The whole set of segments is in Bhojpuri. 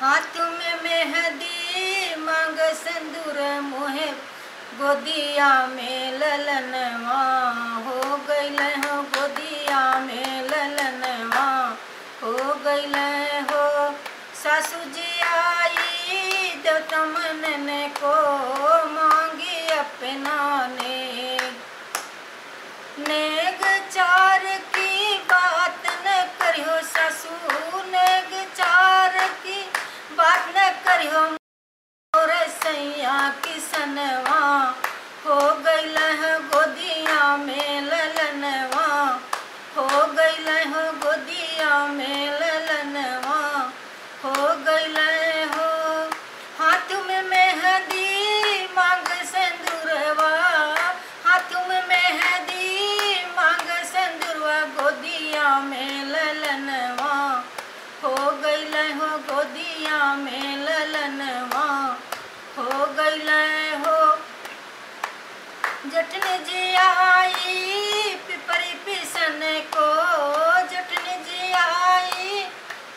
हाथ में मेहंदी मांग सिंदूर मोहे गोदिया में ललनवा हो गइल हो गोदिया में ललनवा हो गइल हो। सासू जी आई देवता मनन को मांगी अपना नेग चार की बात न करियो सासू नेग चार की बात न करियो मोर सैया किसनवा हो गइल है गोदिया में ललनवा हो गइल है गोदिया में ललनवा हो गइल हो। हाथ में मेहंदी मांग सिंदूरवा हाथ में मेहंदी मांग सिंदूरवा गोदिया में ललनवा हो गइल हो गोदिया में ललनवा हो गइल हो। जटनी जी आई पिपरी पिसन को जटनी जी आई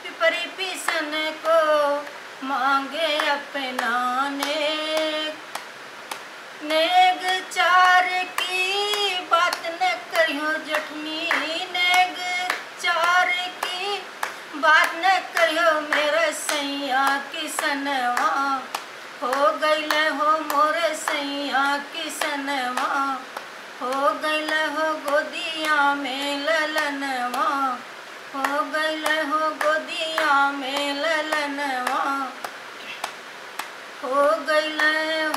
पिपरी पिसन को मांगे अपना नेग चार की बात न करियो जटनी नेग चार की बात न करियो मेरे सैया किसनवा हो गइल हो मोर सैया किसनवा हो गइल हो गोदिया में ललनवा हो गइल हो गोदिया में ललनवा हो गइल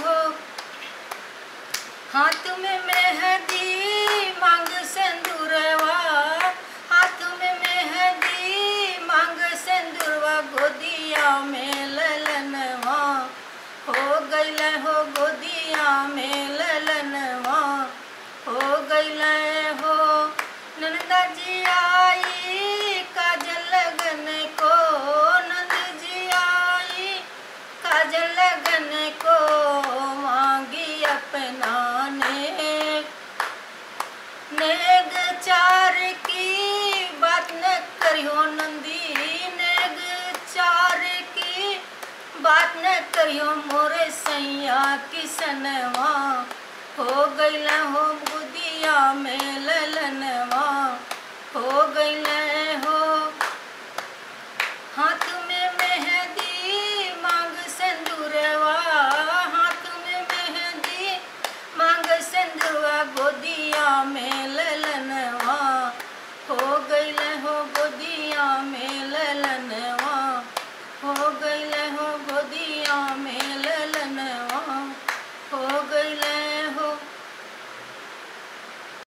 हो। हाथ में मेहंदी मांग सिंदूरवा हाथ में मेहंदी मांग सिंदूरवा गोदिया में ललनवा हो गइल हो गोदिया में ललनवा हो गइल हो। नंदा जी आई काजल लगन को नंद जी आई काजल लगन को मांगी अपना नेग चार की बात न करियो नंदी नेग चार की बात न करियो मोरे सैया किसनवा हो गइल हो गोदिया में ललनवा हो गइल हो।